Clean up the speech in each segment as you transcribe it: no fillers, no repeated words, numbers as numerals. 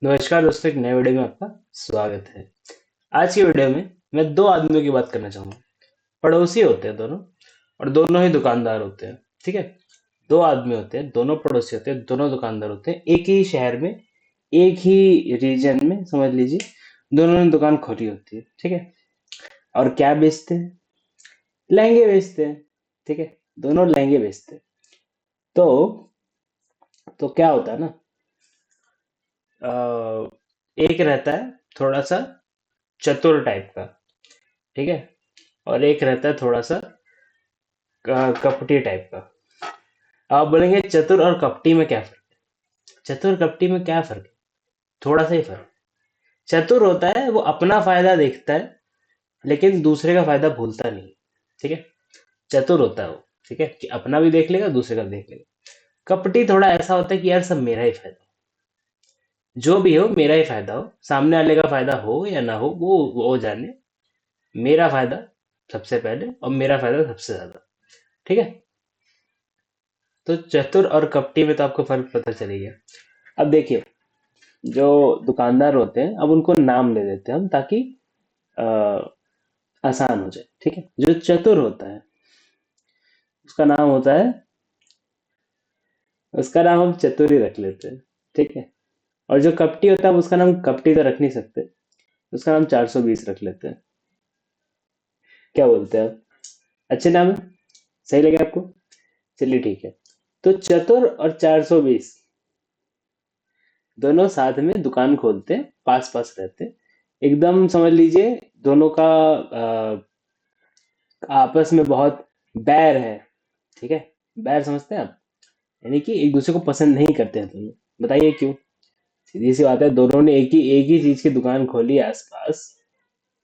नमस्कार दोस्तों, एक नए वीडियो में आपका स्वागत है। आज की वीडियो में मैं दो आदमियों की बात करना चाहूंगा। पड़ोसी होते हैं दोनों, और दोनों ही दुकानदार होते हैं। ठीक है। दो आदमी होते हैं, दोनों पड़ोसी होते हैं, दोनों दुकानदार होते हैं, एक ही शहर में, एक ही रीजन में, समझ लीजिए। दोनों ने दुकान खोली होती है। ठीक है। और क्या बेचते हैं? लहंगे बेचते हैं। ठीक है। दोनों लहंगे बेचते हैं। तो क्या होता है ना, अ, एक रहता है थोड़ा सा चतुर टाइप का। ठीक है। और एक रहता है थोड़ा सा कपटी टाइप का। आप बोलेंगे चतुर और कपटी में क्या फर्क है? चतुर कपटी में क्या फर्क है? थोड़ा सा ही फर्क। चतुर होता है वो अपना फायदा देखता है, लेकिन दूसरे का फायदा भूलता नहीं। ठीक है। चतुर होता है वो। ठीक है, कि अपना भी देख लेगा, दूसरे का भी देख लेगा। कपटी थोड़ा ऐसा होता है कि यार सब मेरा ही फायदा हो, जो भी हो मेरा ही फायदा हो, सामने वाले का फायदा हो या ना हो वो जाने। मेरा फायदा सबसे पहले, और मेरा फायदा सबसे ज्यादा। ठीक है। तो चतुर और कपटी में तो आपको फर्क पता चल ही गया। अब देखिए, जो दुकानदार होते हैं, अब उनको नाम ले देते हैं हम, ताकि अ, आसान हो जाए। ठीक है। जो चतुर होता है उसका नाम होता है, उसका नाम हम चतुर ही रख लेते हैं। ठीक है। और जो कपटी होता है उसका नाम कपटी तो रख नहीं सकते, उसका नाम 420 रख लेते हैं। क्या बोलते हैं आप? अच्छे नाम है? सही लगे आपको? चलिए ठीक है। तो चतुर और 420 दोनों साथ में दुकान खोलते हैं, पास पास रहते हैं, एकदम समझ लीजिए। दोनों का आपस में बहुत बैर है। ठीक है। बैर समझते हैं आप? यानी कि एक दूसरे को पसंद नहीं करते हैं दोनों। बताइए क्यों? सीधी सी बात है, दोनों ने एक ही चीज की दुकान खोली है आसपास।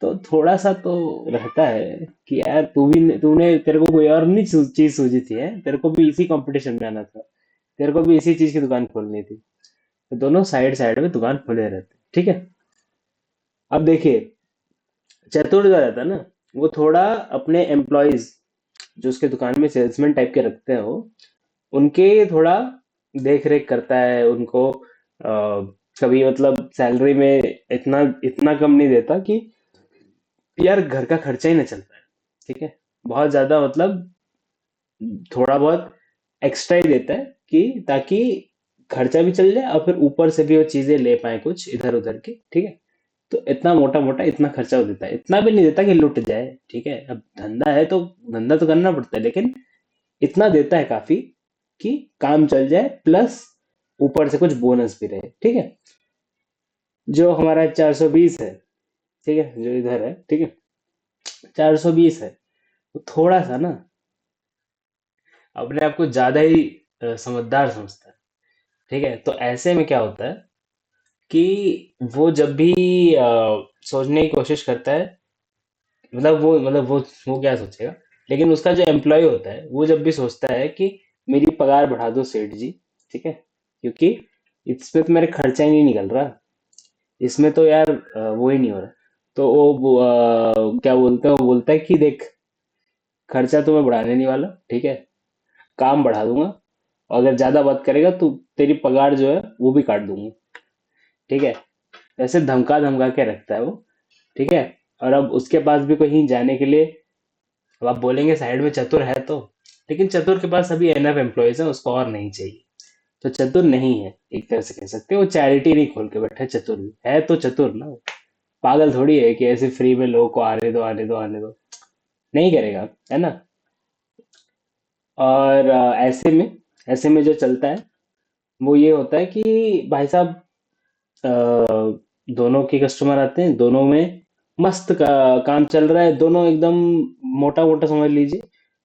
तो थोड़ा सा तो रहता है कि यार तूने तेरे को कोई और नहीं चीज सूझी थी, है तेरे को भी इसी कंपटीशन में आना था, तेरे को भी इसी चीज की दुकान खोलनी थी। तो दोनों साइड साइड में दुकान खोले रहते हैं। ठीक है। अब देखिए, चतुर जो रहता है ना, वो थोड़ा अपने एम्प्लॉयज, जो उसके दुकान में सेल्समैन टाइप के रखते हैं वो, उनके थोड़ा देख रेख करता है उनको। कभी मतलब सैलरी में इतना इतना कम नहीं देता कि यार घर का खर्चा ही ना चल पाए। ठीक है। बहुत ज्यादा मतलब थोड़ा बहुत एक्स्ट्रा ही देता है, कि ताकि खर्चा भी चल जाए और फिर ऊपर से भी वो चीजें ले पाए कुछ इधर उधर की। ठीक है। तो इतना मोटा मोटा इतना खर्चा वो देता है, इतना भी नहीं देता कि लुट जाए। ठीक है। अब धंधा है तो धंधा तो करना पड़ता है, लेकिन इतना देता है काफी कि काम चल जाए, प्लस ऊपर से कुछ बोनस भी रहे। ठीक है। जो हमारा 420 है, ठीक है, जो इधर है, ठीक है, 420 है, वो थोड़ा सा ना अपने आप को ज्यादा ही समझदार समझता है। ठीक है। तो ऐसे में क्या होता है कि वो जब भी सोचने की कोशिश करता है, मतलब वो क्या सोचेगा, लेकिन उसका जो एम्प्लॉय होता है वो जब भी सोचता है कि मेरी पगार बढ़ा दो सेठ जी। ठीक है। क्योंकि इसमें तो मेरे खर्चा ही नहीं निकल रहा, इसमें तो यार वो ही नहीं हो रहा। तो वो क्या बोलते हैं, वो बोलता है कि देख, खर्चा तो मैं बढ़ाने नहीं वाला, ठीक है, काम बढ़ा दूंगा, और अगर ज्यादा बात करेगा तो तेरी पगार जो है वो भी काट दूंगा। ठीक है। ऐसे धमका धमका के रखता है वो। ठीक है। और अब उसके पास भी कहीं जाने के लिए, अब आप बोलेंगे साइड में चतुर है तो, लेकिन चतुर के पास अभी एनफ एम्प्लॉयज है, उसको और नहीं चाहिए। तो चतुर नहीं है, एक तरह से कह सकते हो। वो चैरिटी नहीं खोल के बैठा है, चतुर भी है तो चतुर ना वो। पागल थोड़ी है कि ऐसे फ्री में लोगों को आने दो आने दो आने दो। नहीं करेगा, है ना। और ऐसे में जो चलता है वो ये होता है कि भाई साहब, दोनों के कस्टमर आते हैं, दोनों में मस्त काम चल रहा है, दोनों एकदम मोटा मोटा समझ लीजिए।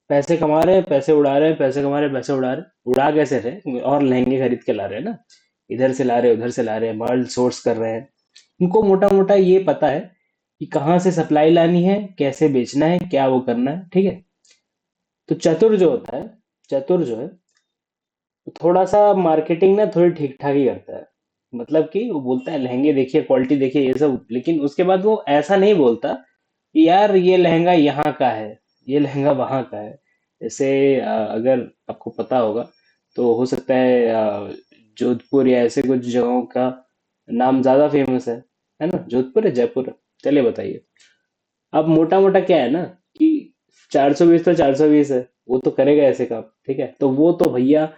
पैसे कमा रहे हैं, पैसे उड़ा रहे हैं, पैसे कमा रहे हैं, पैसे उड़ा रहे हैं। उड़ा कैसे रहे, और लहंगे खरीद के ला रहे हैं ना, इधर से ला रहे हैं, उधर से ला रहे हैं, माल सोर्स कर रहे हैं। उनको मोटा मोटा ये पता है कि कहाँ से सप्लाई लानी है, कैसे बेचना है, क्या वो करना है। ठीक है। तो चतुर जो होता है, चतुर जो है, वो थोड़ा सा मार्केटिंग ना थोड़ी ठीक ठाक ही करता है। मतलब कि वो बोलता है लहंगे देखिए, क्वालिटी देखिए, ये सब, लेकिन उसके बाद वो ऐसा नहीं बोलता कि यार ये लहंगा यहाँ का है, ये लहंगा वहाँ का है। जैसे अगर आपको पता होगा तो हो सकता है जोधपुर या ऐसे कुछ जगहों का नाम ज्यादा फेमस है ना? जोधपुर है, जयपुर है? चलिए बताइए। अब मोटा मोटा क्या है ना कि 420 तो 420 है, वो तो करेगा ऐसे काम, ठीक है? तो वो तो भैया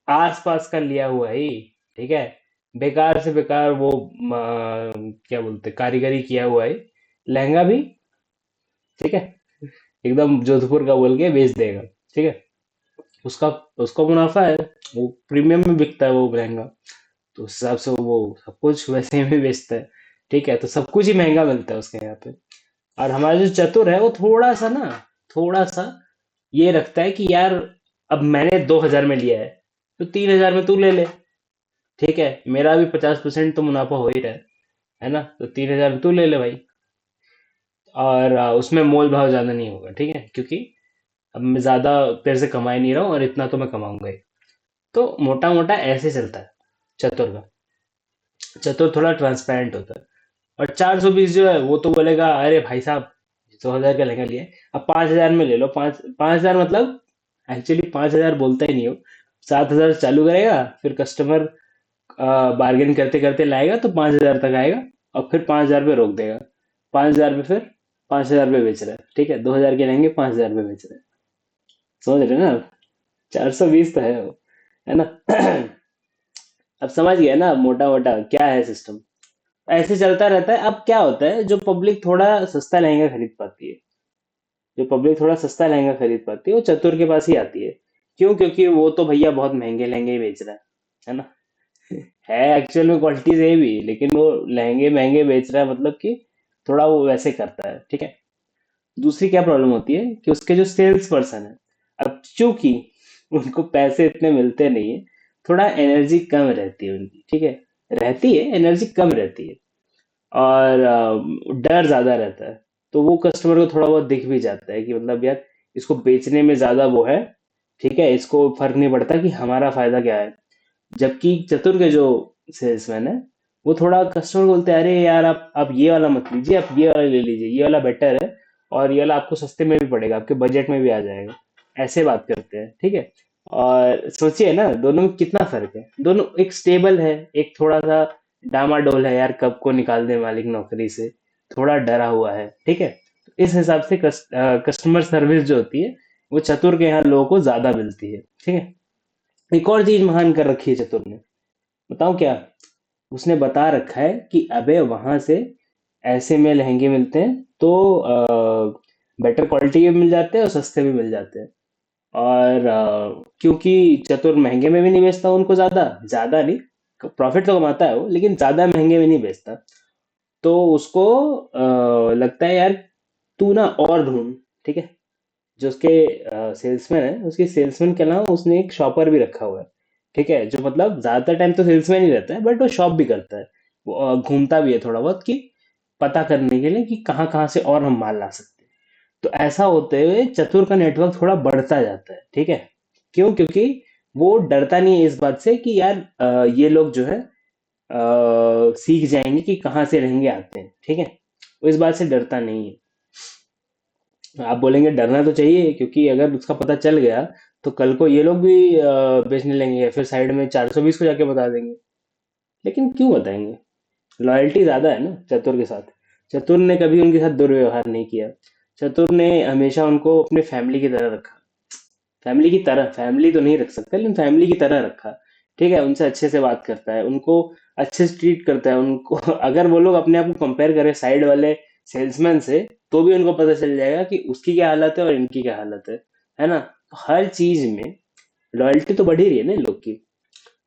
आस पास का लिया हुआ है ही, ठीक है? बेकार से बेकार वो क्या बोलते, कारीगरी किया हुआ है, लहंगा भी, ठीक है, एकदम जोधपुर का बोल के बेच देगा, ठीक है? उसका उसका मुनाफा है, वो प्रीमियम में बिकता है वो लहंगा, तो उस हिसाब से वो सब कुछ वैसे में बेचता है, ठीक है? तो सब कुछ ही महंगा मिलता है उसके यहाँ पे। और हमारा जो चतुर है वो थोड़ा सा ना, थोड़ा सा ये रखता है कि यार अब मैंने 2,000 में लिया है, तो 3,000 में तू ले ले, ठीक है? मेरा भी 50% तो मुनाफा हो ही रहा है ना? तो 3,000 में तू ले ले भाई। और उसमें मोल भाव ज्यादा नहीं होगा, ठीक है? क्योंकि अब मैं ज्यादा तेरे से कमा ही नहीं रहा हूँ और इतना तो मैं कमाऊंगा ही। तो मोटा मोटा ऐसे चलता है चतुर का। चतुर थोड़ा ट्रांसपेरेंट होता है। और 420 जो है वो तो बोलेगा अरे भाई साहब, 2,000 का लहंगा लिया है, अब 5,000 में ले लो। 5,000 मतलब एक्चुअली 5,000 बोलता ही नहीं हो, 7,000 चालू करेगा, फिर कस्टमर बार्गेन करते करते लाएगा तो 5,000 तक आएगा, और फिर 5,000 पे रोक देगा। 5,000 पे, फिर 5,000 पे बेच रहा है, ठीक है? 2,000 के लहंगे 5,000 पे बेच रहे हैं। समझ रहे हो ना आप? 420 तो है वो, है ना? अब समझ गया ना मोटा मोटा क्या है सिस्टम? ऐसे चलता रहता है। अब क्या होता है, जो पब्लिक थोड़ा सस्ता लहंगा खरीद पाती है, जो पब्लिक थोड़ा सस्ता लहंगा खरीद पाती है, वो चतुर के पास ही आती है। क्यों? क्योंकि वो तो भैया बहुत महंगे लहंगे ही बेच रहा है ना? है एक्चुअल में क्वालिटी से भी, लेकिन वो लहंगे महंगे बेच रहा है, मतलब कि थोड़ा वो वैसे करता है, ठीक है? दूसरी क्या प्रॉब्लम होती है कि उसके जो सेल्स पर्सन है, अब चूंकि उनको पैसे इतने मिलते नहीं है, थोड़ा एनर्जी कम रहती है उनकी, ठीक है? रहती है, एनर्जी कम रहती है, और डर ज्यादा रहता है। तो वो कस्टमर को थोड़ा बहुत दिख भी जाता है कि मतलब यार इसको बेचने में ज्यादा वो है, ठीक है? इसको फर्क नहीं पड़ता कि हमारा फायदा क्या है। जबकि चतुर के जो सेल्समैन है, वो थोड़ा कस्टमर बोलते हैं अरे यार आप ये वाला मत लीजिए, आप ये वाला ले लीजिए, ये वाला बेटर है, और ये वाला आपको सस्ते में भी पड़ेगा, आपके बजट में भी आ जाएगा। ऐसे बात करते हैं, ठीक है? और सोचिए ना दोनों में कितना फर्क है। दोनों, एक स्टेबल है, एक थोड़ा सा डामाडोल है, यार कब को निकाल दे मालिक नौकरी से, थोड़ा डरा हुआ है, ठीक है? इस हिसाब से कस्टमर सर्विस जो होती है, वो चतुर के यहाँ लोगों को ज्यादा मिलती है, ठीक है? एक और चीज महान कर रखी है चतुर ने, बताऊं क्या? उसने बता रखा है कि अबे वहां से ऐसे में लहंगे मिलते हैं, तो बेटर क्वालिटी के भी मिल जाते हैं और सस्ते भी मिल जाते हैं। और क्योंकि चतुर महंगे में भी नहीं बेचता उनको, ज्यादा ज्यादा नहीं, प्रॉफिट तो कमाता है वो, लेकिन ज्यादा महंगे में नहीं बेचता। तो उसको लगता है यार तू ना और ढूंढ, ठीक है? जो उसके सेल्समैन है, उसके सेल्समैन के अलावा उसने एक शॉपर भी रखा हुआ है, ठीक है? जो मतलब ज्यादातर टाइम तो सेल्समैन ही रहता है, बट वो शॉप भी करता है। वो घूमता भी है थोड़ा बहुत, कि पता करने के लिए कि कहाँ कहाँ से और हम माल ला सकते हैं। तो ऐसा होते हुए चतुर का नेटवर्क थोड़ा बढ़ता जाता है, ठीक है? क्यों? क्योंकि वो डरता नहीं है इस बात से कि यार ये लोग जो है सीख जाएंगे कि कहाँ से लहंगे आते हैं, ठीक है? वो इस बात से डरता नहीं है। आप बोलेंगे डरना तो चाहिए, क्योंकि अगर उसका पता चल गया तो कल को ये लोग भी बेचने लगेंगे, फिर साइड में 420 को जाके बता देंगे। लेकिन क्यों बताएंगे? लॉयल्टी ज्यादा है ना चतुर के साथ। चतुर ने कभी उनके साथ दुर्व्यवहार नहीं किया। चतुर ने हमेशा उनको अपने फैमिली की तरह रखा। फैमिली की तरह, फैमिली तो नहीं रख सकता, लेकिन फैमिली की तरह रखा, ठीक है? उनसे अच्छे से बात करता है, उनको अच्छे से ट्रीट करता है उनको। अगर वो लोग अपने आप को कंपेयर करें साइड वाले सेल्समैन से, तो भी उनको पता चल जाएगा कि उसकी क्या हालत है और इनकी क्या हालत है ना? तो हर चीज में लॉयल्टी तो बढ़ी रही है ना इन लोग की।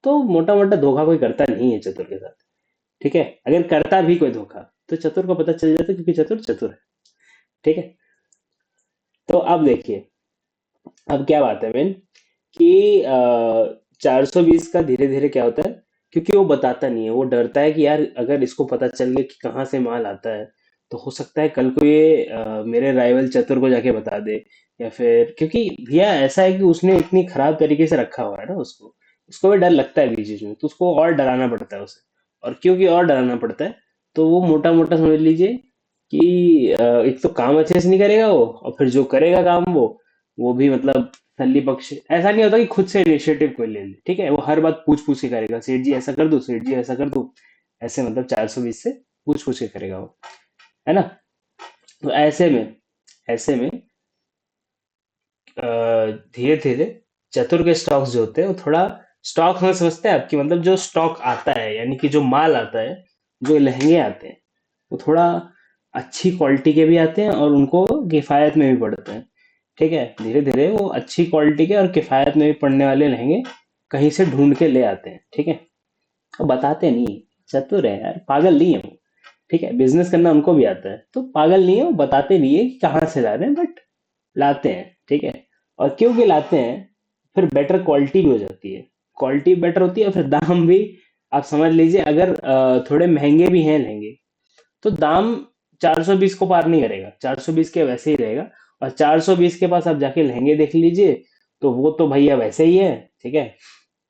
तो मोटा मोटा धोखा कोई करता नहीं है चतुर के साथ, ठीक है? अगर करता भी कोई धोखा, तो चतुर को पता चल जाता है, क्योंकि चतुर चतुर है, ठीक है? तो अब देखिए, अब क्या बात है मेन, कि 420 का धीरे धीरे क्या होता है, क्योंकि वो बताता नहीं है, वो डरता है कि यार अगर इसको पता चल गया कि कहाँ से माल आता है, तो हो सकता है कल को ये मेरे राइवल चतुर को जाके बता दे। या फिर क्योंकि भैया ऐसा है कि उसने इतनी खराब तरीके से रखा हुआ है ना उसको, उसको भी डर लगता है बीच बीच में, तो उसको और डराना पड़ता है उसे। और क्योंकि और डराना पड़ता है, तो वो मोटा मोटा समझ लीजिए कि एक तो काम अच्छे से नहीं करेगा वो, और फिर जो करेगा काम वो भी मतलब सल्ली पक्ष। ऐसा नहीं होता कि खुद से इनिशिएटिव कोई ले ले, ठीक है? वो हर बात पूछ पूछ के करेगा, सेठ जी ऐसा कर दो, सेठ जी ऐसा कर दो, ऐसे मतलब 420 से पूछ पूछ के करेगा वो, है ना। तो ऐसे में धीरे धीरे चतुर के स्टॉक्स जो होते हैं वो थोड़ा, स्टॉक में समझते हैं आपकी, मतलब जो स्टॉक आता है यानी कि जो माल आता है, जो लहंगे आते हैं, वो थोड़ा अच्छी क्वालिटी के भी आते हैं और उनको किफायत में भी पड़ते हैं। ठीक है, धीरे धीरे वो अच्छी क्वालिटी के और किफायत में भी पड़ने वाले लहंगे कहीं से ढूंढ के ले आते हैं। ठीक है, वो बताते नहीं, चतुर है यार, पागल नहीं है वो। ठीक है, बिजनेस करना उनको भी आता है, तो पागल नहीं है वो, बताते नहीं है कि कहाँ से ला रहे हैं, बट लाते हैं। ठीक है, और क्योंकि लाते हैं, फिर बेटर क्वालिटी भी हो जाती है, क्वालिटी बेटर होती है, और फिर दाम भी आप समझ लीजिए, अगर थोड़े महंगे भी हैं लहंगे, तो दाम 420 को पार नहीं करेगा, 420 के वैसे ही रहेगा। और 420 के पास आप जाके लहंगे देख लीजिए, तो वो तो भैया वैसे ही है। ठीक है,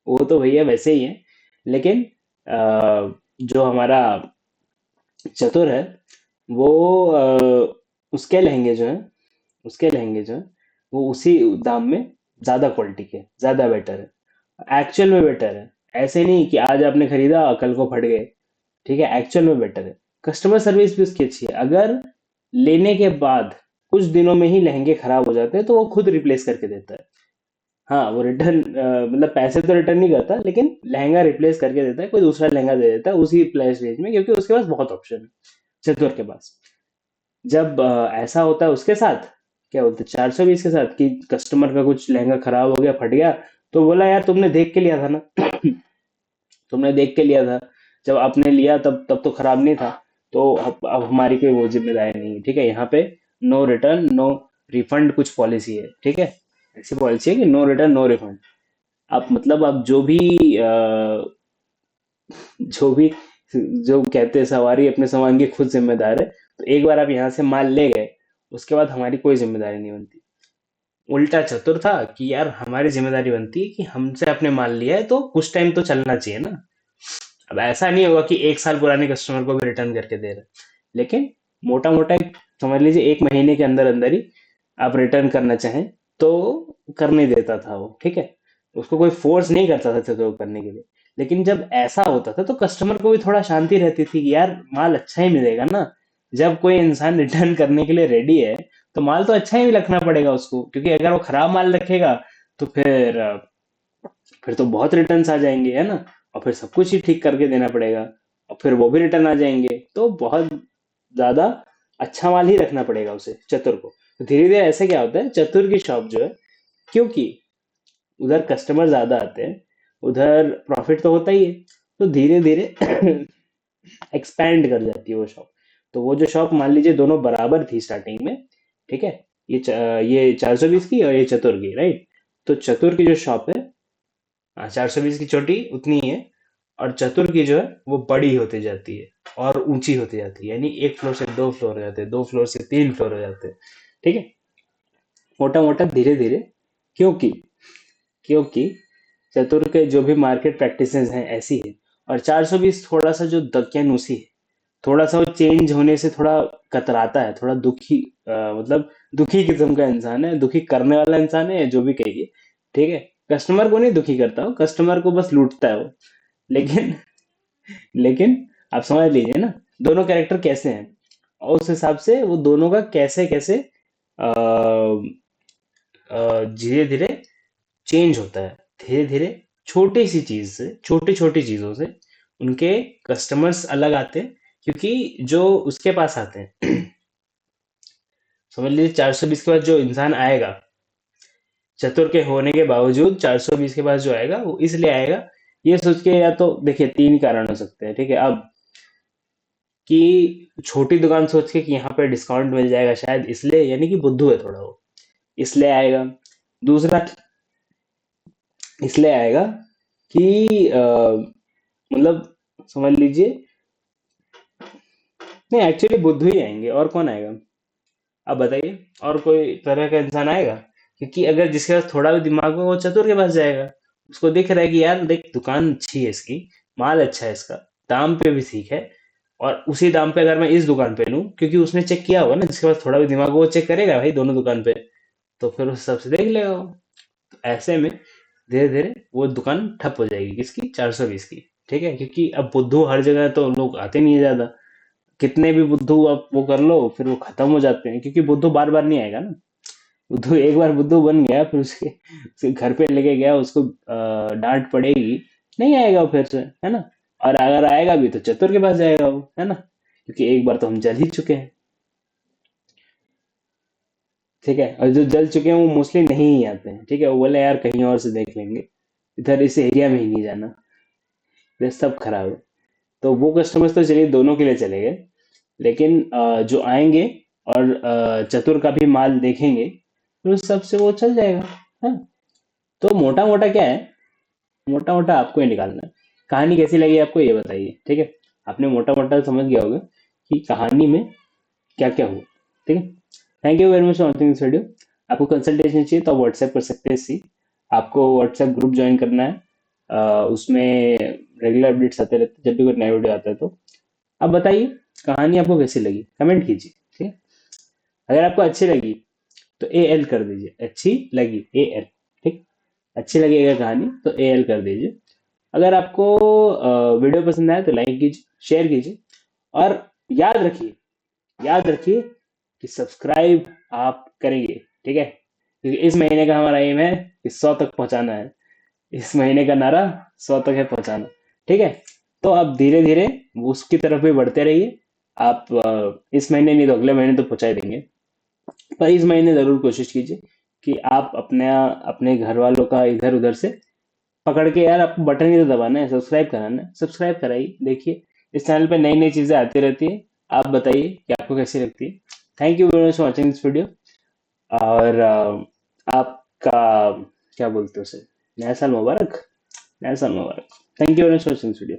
वो तो भैया वैसे ही है, लेकिन जो हमारा चतुर है, वो उसके लहंगे जो है, उसके लहंगे जो है, वो उसी दाम में ज्यादा क्वालिटी के, ज्यादा बेटर है, एक्चुअल में बेटर है। ऐसे नहीं कि आज आपने खरीदा कल को फट गए। ठीक है, एक्चुअल में बेटर है, कस्टमर सर्विस भी उसकी अच्छी है। अगर लेने के बाद कुछ दिनों में ही लहंगे खराब हो जाते हैं, तो वो खुद रिप्लेस करके देता है। हाँ, वो रिटर्न, मतलब पैसे तो रिटर्न नहीं करता, लेकिन लहंगा रिप्लेस करके देता है, कोई दूसरा लहंगा दे देता है उसी प्राइस रेंज में, क्योंकि उसके पास बहुत ऑप्शन है, चतुर के पास। जब ऐसा होता है उसके साथ, क्या बोलते हैं, 420 के साथ, कि कस्टमर का कुछ लहंगा खराब हो गया, फट गया, तो बोला यार तुमने देख के लिया था ना, तुमने देख के लिया था, जब आपने लिया तब तब तो खराब नहीं था, तो अब हमारी कोई वो जिम्मेदारी नहीं है। ठीक है, यहाँ पे नो रिटर्न नो रिफंड कुछ पॉलिसी है। ठीक है, ऐसी पॉलिसी है कि नो रिटर्न नो रिफंड। आप मतलब आप जो भी जो कहते हैं, सवारी अपने सामान की खुद जिम्मेदार है। तो एक बार आप यहाँ से माल ले गए, उसके बाद हमारी कोई जिम्मेदारी नहीं बनती। उल्टा चतुर था कि यार हमारी जिम्मेदारी बनती है कि हमसे आपने माल लिया है तो कुछ टाइम तो चलना चाहिए ना। अब ऐसा नहीं होगा कि एक साल पुराने कस्टमर को भी रिटर्न करके दे रहे, लेकिन मोटा मोटा समझ लीजिए 1 महीने के अंदर अंदर ही आप रिटर्न करना चाहें तो करने देता था वो। ठीक है, उसको कोई फोर्स नहीं करता था चीजों को करने के लिए। लेकिन जब ऐसा होता था तो कस्टमर को भी थोड़ा शांति रहती थी कि यार माल अच्छा ही मिलेगा ना। जब कोई इंसान रिटर्न करने के लिए रेडी है, तो माल तो अच्छा ही रखना पड़ेगा उसको, क्योंकि अगर वो खराब माल रखेगा तो फिर तो बहुत रिटर्न्स आ जाएंगे, है ना। और फिर सब कुछ ही ठीक करके देना पड़ेगा, और फिर वो भी रिटर्न आ जाएंगे, तो बहुत ज्यादा अच्छा माल ही रखना पड़ेगा उसे, चतुर को। तो धीरे धीरे ऐसे क्या होता है, चतुर की शॉप जो है, क्योंकि उधर कस्टमर ज्यादा आते हैं, उधर प्रॉफिट तो होता ही है, तो धीरे धीरे एक्सपैंड कर जाती है वो शॉप। तो वो जो शॉप मान लीजिए दोनों बराबर थी स्टार्टिंग में। ठीक है, ये 420 की और ये चतुर की, राइट। तो चतुर की जो शॉप है, हाँ, 420 की छोटी उतनी ही है, और चतुर की जो है वो बड़ी होती जाती है और ऊंची होती जाती है, यानी 1 फ्लोर से 2 फ्लोर हो जाते हैं, 2 फ्लोर से 3 फ्लोर हो जाते हैं। ठीक है, मोटा मोटा धीरे धीरे, क्योंकि क्योंकि चतुर के जो भी मार्केट प्रैक्टिसेस हैं ऐसी है। और 420 थोड़ा सा जो दकियानूसी है, थोड़ा सा वो चेंज होने से थोड़ा कतराता है, थोड़ा दुखी, मतलब दुखी किस्म का इंसान है, दुखी करने वाला इंसान है, जो भी कहिए। ठीक है, कस्टमर को नहीं दुखी करता हो, कस्टमर को बस लूटता है वो। लेकिन लेकिन आप समझ लीजिए ना, दोनों कैरेक्टर कैसे हैं, और उस हिसाब से वो दोनों का कैसे कैसे धीरे धीरे चेंज होता है। धीरे धीरे छोटी सी चीज से, छोटी छोटी चीजों से उनके कस्टमर्स अलग आते हैं, क्योंकि जो उसके पास आते हैं, समझ लीजिए 420 के बाद जो इंसान आएगा, चतुर के होने के बावजूद 420 के पास जो आएगा, वो इसलिए आएगा, ये सोच के, या तो देखिए 3 कारण हो सकते हैं। ठीक है, अब कि छोटी दुकान सोच के कि यहाँ पे डिस्काउंट मिल जाएगा शायद, इसलिए, यानी कि बुद्धू है थोड़ा वो, इसलिए आएगा। दूसरा इसलिए आएगा कि मतलब समझ लीजिए, नहीं एक्चुअली बुद्धू ही आएंगे, और कौन आएगा, आप बताइए, और कोई तरह का इंसान आएगा? क्योंकि अगर जिसके पास थोड़ा भी दिमाग में, वो चतुर के पास जाएगा। उसको दिख रहा है कि यार देख, दुकान अच्छी है इसकी, माल अच्छा है इसका, दाम पे भी ठीक है, और उसी दाम पे अगर मैं इस दुकान पे लूं, क्योंकि उसने चेक किया होगा ना, जिसके पास थोड़ा भी दिमाग हो, वो चेक करेगा भाई दोनों दुकान पे, तो फिर उस हिसाब से देख लेगा वो। तो ऐसे में धीरे धीरे वो दुकान ठप हो जाएगी, किसकी, 420 की। ठीक है, क्योंकि अब बुद्धू हर जगह तो लोग आते नहीं है ज्यादा। कितने भी बुद्धू आप वो कर लो, फिर वो खत्म हो जाते हैं, क्योंकि बुद्धू बार बार नहीं आएगा ना। बुद्धू एक बार बुद्धू बन गया, फिर उसके घर पे लेके गया, उसको डांट पड़ेगी, नहीं आएगा वो फिर से, है ना। और अगर आएगा भी तो चतुर के पास जाएगा वो, है ना, क्योंकि एक बार तो हम जल ही चुके हैं। ठीक है, और जो जल चुके हैं वो मोस्टली नहीं ही आते हैं। ठीक है, वो बोले यार कहीं और से देख लेंगे, इधर इस एरिया में ही नहीं जाना, ये सब खराब है। तो वो कस्टमर्स तो चलिए दोनों के लिए चले गए, लेकिन जो आएंगे और चतुर का भी माल देखेंगे, तो उस सब से वो चल जाएगा। हाँ, तो मोटा मोटा क्या है, मोटा मोटा आपको ये निकालना है। कहानी कैसी लगी आपको ये बताइए, ठीक है। आपने मोटा मोटा समझ गया होगा कि कहानी में क्या क्या हुआ। ठीक है, thank you very much for watching this video. आपको कंसल्टेशन चाहिए तो आप व्हाट्सएप कर सकते हैं इसी। आपको व्हाट्सएप ग्रुप ज्वाइन करना है, उसमें रेगुलर अपडेट्स आते रहते हैं जब भी कोई नया वीडियो आता है। तो अब बताइए कहानी आपको कैसी लगी, कमेंट कीजिए। ठीक है, अगर आपको अच्छी लगी तो ए एल कर दीजिए, अच्छी लगी ए एल। ठीक, अच्छी लगेगा कहानी तो ए एल कर दीजिए। अगर आपको वीडियो पसंद आए तो लाइक कीजिए, शेयर कीजिए, और याद रखिए, याद रखिए कि सब्सक्राइब आप करेंगे। ठीक है, क्योंकि इस महीने का हमारा एम है कि 100 तक पहुंचाना है। इस महीने का नारा 100 तक है पहुंचाना। ठीक है, तो आप धीरे धीरे उसकी तरफ भी बढ़ते रहिए। आप इस महीने नहीं तो अगले महीने तो पहुंचा ही देंगे, पर इस महीने जरूर कोशिश कीजिए कि आप अपने अपने घर वालों का इधर उधर से पकड़ के, यार आपको बटन ही तो दबाना है, सब्सक्राइब कराना है, सब्सक्राइब कराइए। देखिए इस चैनल पे नई नई चीजें आती रहती है। आप बताइए कि आपको कैसी लगती है। Thank you very much for watching this video. और आपका क्या बोलते हैं उसे, नया साल मुबारक, नया साल मुबारक। Thank you very much for watching this video.